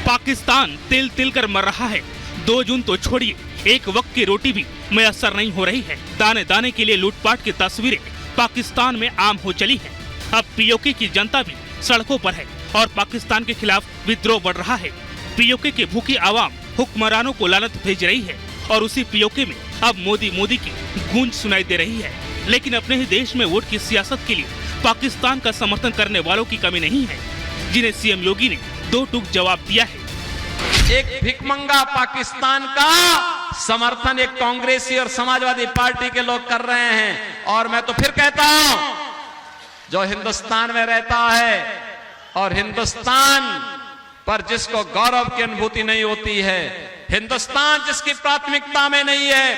पाकिस्तान तिल तिल कर मर रहा है। 2 जून तो छोड़िए, एक वक्त की रोटी भी मैसर नहीं हो रही है। दाने दाने के लिए लूटपाट की तस्वीरें पाकिस्तान में आम हो चली हैं। अब पीओके की जनता भी सड़कों पर है और पाकिस्तान के खिलाफ विद्रोह बढ़ रहा है। पीओके के भूखी आवाम हुक्मरानों को लानत भेज रही है और उसी पीओके में अब मोदी की गूंज सुनाई दे रही है। लेकिन अपने ही देश में वोट की सियासत के लिए पाकिस्तान का समर्थन करने वालों की कमी नहीं है, जिन्हें सीएम योगी ने 2 टूक जवाब दिया है। एक भिखमंगा पाकिस्तान का समर्थन एक कांग्रेसी और समाजवादी पार्टी के लोग कर रहे हैं। और मैं तो फिर कहता हूं, जो हिंदुस्तान में रहता है और हिंदुस्तान पर जिसको गौरव की अनुभूति नहीं होती है, हिंदुस्तान जिसकी प्राथमिकता में नहीं है,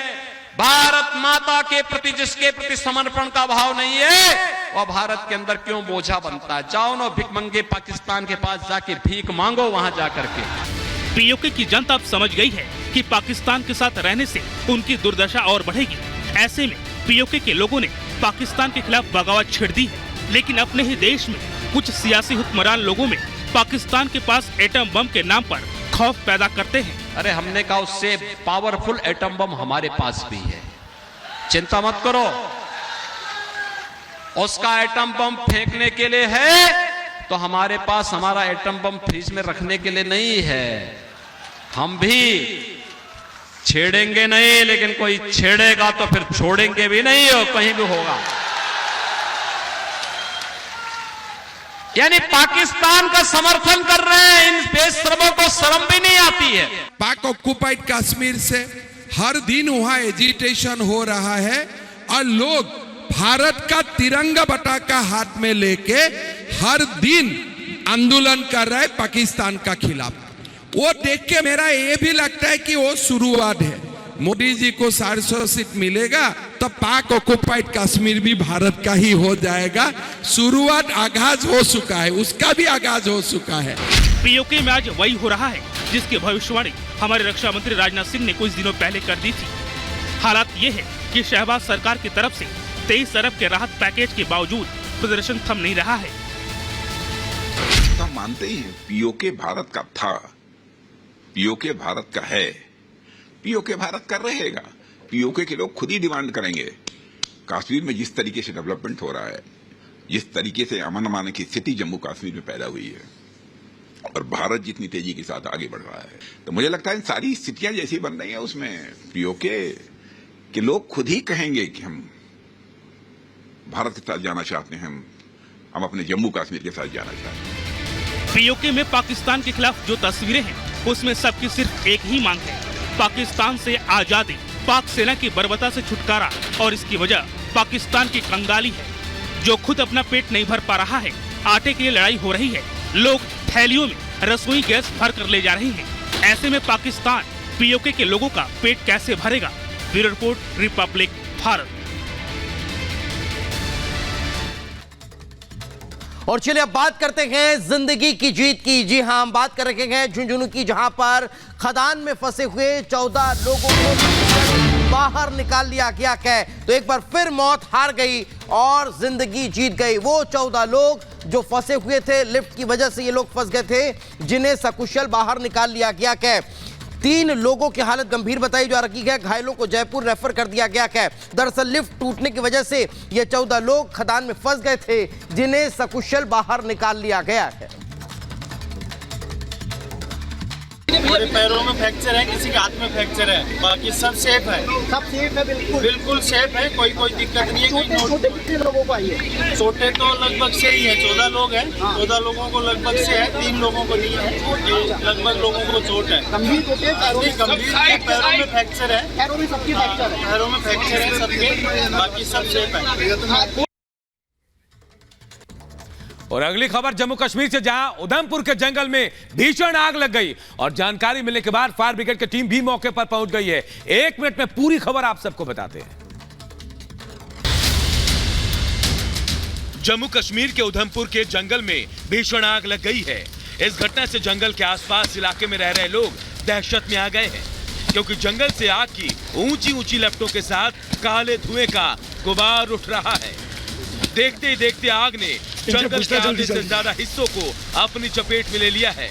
भारत माता के प्रति जिसके प्रति समर्पण का भाव नहीं है, वह भारत के अंदर क्यों बोझा बनता है। जाओ ना भिखमंगे पाकिस्तान के पास जाके भीख मांगो, वहां जाकर के। पीओके की जनता अब समझ गई है कि पाकिस्तान के साथ रहने से उनकी दुर्दशा और बढ़ेगी। ऐसे में पीओके के लोगों ने पाकिस्तान के खिलाफ बगावत छेड़ दी है। लेकिन अपने ही देश में कुछ सियासी हुक्मरान लोगों में पाकिस्तान के पास एटम बम के नाम पर खौफ पैदा करते हैं। अरे हमने कहा उससे पावरफुल एटम बम हमारे पास भी है, चिंता मत करो। उसका एटम बम फेंकने के लिए है तो हमारे पास हमारा एटम बम फ्रीज में रखने के लिए नहीं है। हम भी छेड़ेंगे नहीं, लेकिन कोई छेड़ेगा तो फिर छोड़ेंगे भी नहीं, हो कहीं भी होगा। यानी पाकिस्तान का समर्थन कर रहे हैं, इन बेशरमों को शर्म भी नहीं आती है। पाक ऑक्युपाइड कश्मीर से हर दिन वहां एजिटेशन हो रहा है और लोग भारत का तिरंगा पताका हाथ में लेके हर दिन आंदोलन कर रहे हैं पाकिस्तान का खिलाफ। वो देख के मेरा ये भी लगता है कि वो शुरुआत है। मोदी जी को 400 सीट मिलेगा तो पाक ऑक्युपाइड कश्मीर भी भारत का ही हो जाएगा। शुरुआत आगाज हो चुका है, उसका भी आगाज हो चुका है। पीओके में आज वही हो रहा है जिसकी भविष्यवाणी हमारे रक्षा मंत्री राजनाथ सिंह ने कुछ दिनों पहले कर दी थी। हालात ये है कि शहबाज सरकार की तरफ से 23 अरब के राहत पैकेज के बावजूद प्रदर्शन थम नहीं रहा है। तो मानते ही पीओके भारत का था, पीओके भारत का है, पीओके भारत का रहेगा। पीओके के लोग खुद ही डिमांड करेंगे। कश्मीर में जिस तरीके से डेवलपमेंट हो रहा है, जिस तरीके से अमन अमान की स्थिति जम्मू कश्मीर में पैदा हुई है और भारत जितनी तेजी के साथ आगे बढ़ रहा है, तो मुझे लगता है सारी स्थितियां जैसी बन रही है उसमें पीओके के लोग खुद ही कहेंगे कि हम भारत के साथ जाना चाहते हैं, हम अपने जम्मू कश्मीर के साथ जाना चाहते हैं। पीओके में पाकिस्तान के खिलाफ जो तस्वीरें हैं उसमें सबकी सिर्फ एक ही मांग है, पाकिस्तान से आजादी, पाक सेना की बर्बरता से छुटकारा। और इसकी वजह पाकिस्तान की कंगाली है, जो खुद अपना पेट नहीं भर पा रहा है। आटे के लिए लड़ाई हो रही है, लोग थैलियों में रसोई गैस भर कर ले जा रहे हैं। ऐसे में पाकिस्तान पीओके के लोगों का पेट कैसे भरेगा? Bureau report, Republic Bharat. और चलिए अब बात करते हैं जिंदगी की जीत की। जी हां, हम बात कर रहे हैं झुंझुनू की, जहां पर खदान में फंसे हुए 14 लोगों को बाहर निकाल लिया गया है। तो एक बार फिर मौत हार गई और जिंदगी जीत गई। वो 14 लोग जो फंसे हुए थे, लिफ्ट की वजह से ये लोग फंस गए थे, जिन्हें सकुशल बाहर निकाल लिया गया है। 3 लोगों की हालत गंभीर बताई जा रही है, घायलों को जयपुर रेफर कर दिया गया है। दरअसल लिफ्ट टूटने की वजह से ये 14 लोग खदान में फंस गए थे, जिन्हें सकुशल बाहर निकाल लिया गया है। मेरे पैरों में फ्रैक्चर है, किसी के हाथ में फ्रैक्चर है, बाकी सब सेफ है। सब सेफ है, बिल्कुल सेफ है, कोई दिक्कत नहीं है। छोटे कितने लोगों को आई है? छोटे तो लगभग से ही है, 14 लोग हैं। 14 लोगों को लगभग से है, 3 लोगों को नहीं है। लगभग लोगों को चोट है, गंभीर चोटें, गंभीर। पैरों में फ्रैक्चर है, पैरों में सबकी फ्रैक्चर है, पैरों में फ्रैक्चर है सबके, बाकी सब सेफ है। और अगली खबर जम्मू कश्मीर से, जहां उधमपुर के जंगल में भीषण आग लग गई और जानकारी मिलने के बाद फायर ब्रिगेड की टीम भी मौके पर पहुंच गई है। 1 मिनट में पूरी खबर आप सबको बताते हैं। जम्मू कश्मीर के उधमपुर के जंगल में भीषण आग लग गई है। इस घटना से जंगल के आसपास इलाके में रह रहे लोग दहशत में आ गए हैं, क्योंकि जंगल से आग की ऊंची ऊंची लपटों के साथ काले धुएं का गुबार उठ रहा है। देखते ही देखते आग ने जंगल के आधे से ज्यादा हिस्सों को अपनी चपेट में ले लिया है।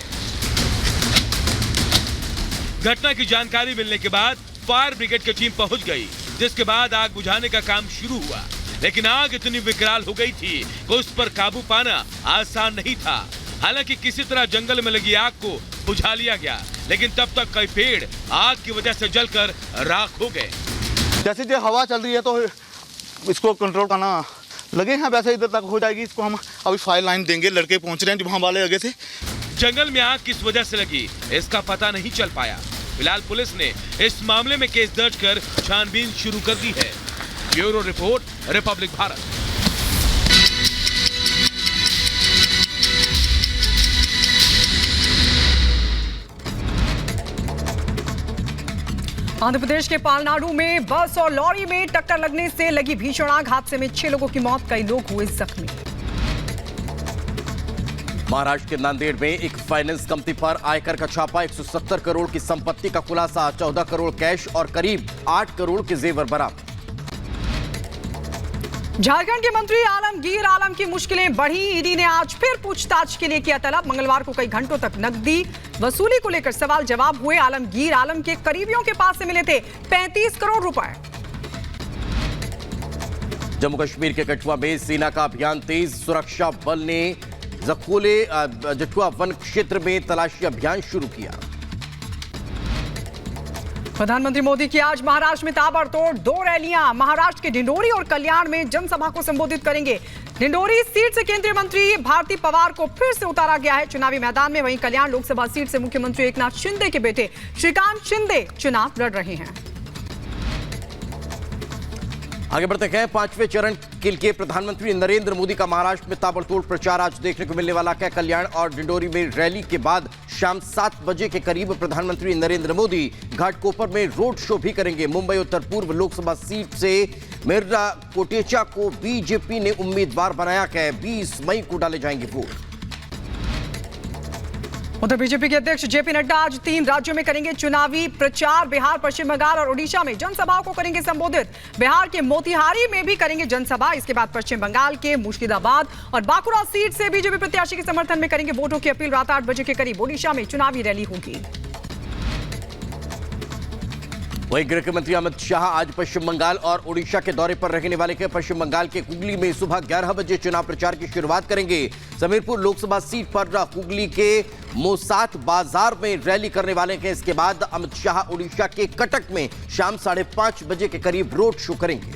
घटना की जानकारी मिलने के बाद फायर ब्रिगेड की टीम पहुंच गई, जिसके बाद आग बुझाने का काम शुरू हुआ। लेकिन आग इतनी विकराल हो गई थी कि उस पर काबू पाना आसान नहीं था। हालांकि किसी तरह जंगल में लगी आग को बुझा लिया गया, लेकिन तब तक कई पेड़ आग की वजह से जलकर राख हो गए। जैसे जो हवा चल रही है तो इसको कंट्रोल करना लगे हैं, वैसे इधर तक हो जाएगी। इसको हम अभी फायर लाइन देंगे, लड़के पहुंच रहे हैं जो वहां वाले लगे थे। जंगल में आग किस वजह से लगी इसका पता नहीं चल पाया। फिलहाल पुलिस ने इस मामले में केस दर्ज कर छानबीन शुरू कर दी है। Bureau report, Republic Bharat. Andhra Pradesh के पालनाडु में बस और लॉरी में टक्कर लगने से लगी भीषण आग। हादसे में 6 लोगों की मौत, कई लोग हुए जख्मी। महाराष्ट्र के नांदेड़ में एक फाइनेंस कंपनी पर आयकर का छापा। 170 करोड़ की संपत्ति का खुलासा, 14 करोड़ कैश और करीब 8 करोड़ के जेवर बरामद। झारखंड के मंत्री आलमगीर आलम की मुश्किलें बढ़ी। ईडी ने आज फिर पूछताछ के लिए किया तलब। मंगलवार को कई घंटों तक नकदी वसूली को लेकर सवाल जवाब हुए। आलमगीर आलम के करीबियों के पास से मिले थे 35 करोड़ रुपए। जम्मू कश्मीर के कठुआ में सेना का अभियान तेज। सुरक्षा बल ने जटुआ वन क्षेत्र में तलाशी अभियान शुरू किया। प्रधानमंत्री मोदी की आज महाराष्ट्र में ताबड़तोड़ 2 रैलियां। महाराष्ट्र के डिंडोरी और कल्याण में जनसभा को संबोधित करेंगे। डिंडोरी सीट से केंद्रीय मंत्री भारती पवार को फिर से उतारा गया है चुनावी मैदान में। वहीं कल्याण लोकसभा सीट से मुख्यमंत्री एकनाथ शिंदे के बेटे श्रीकांत शिंदे चुनाव लड़ रहे हैं। आगे बढ़ते हैं। 5वें चरण के लिए प्रधानमंत्री नरेंद्र मोदी का महाराष्ट्र में ताबड़तोड़ प्रचार आज देखने को मिलने वाला है। कल्याण और डिंडोरी में रैली के बाद शाम 7 बजे के करीब प्रधानमंत्री नरेंद्र मोदी घाटकोपर में रोड शो भी करेंगे। मुंबई उत्तर पूर्व लोकसभा सीट से मिर्जा कोटेचा को बीजेपी ने उम्मीदवार बनाया है। 20 मई को डाले जाएंगे वोट। उधर बीजेपी के अध्यक्ष जेपी नड्डा आज 3 राज्यों में करेंगे चुनावी प्रचार। बिहार, पश्चिम बंगाल और ओडिशा में जनसभाओं को करेंगे संबोधित। बिहार के मोतिहारी में भी करेंगे जनसभा। इसके बाद पश्चिम बंगाल के मुर्शिदाबाद और बांकुड़ा सीट से बीजेपी प्रत्याशी के समर्थन में करेंगे वोटों की अपील। रात 8 बजे के करीब ओडिशा में चुनावी रैली होगी। वहीं गृह मंत्री अमित शाह आज पश्चिम बंगाल और ओडिशा के दौरे पर रहने वाले हैं। पश्चिम बंगाल के हुगली में सुबह 11 बजे चुनाव प्रचार की शुरुआत करेंगे। समीरपुर लोकसभा सीट पर हुगली के मोसात बाजार में रैली करने वाले हैं। इसके बाद अमित शाह ओडिशा के कटक में शाम 5:30 बजे के करीब रोड शो करेंगे।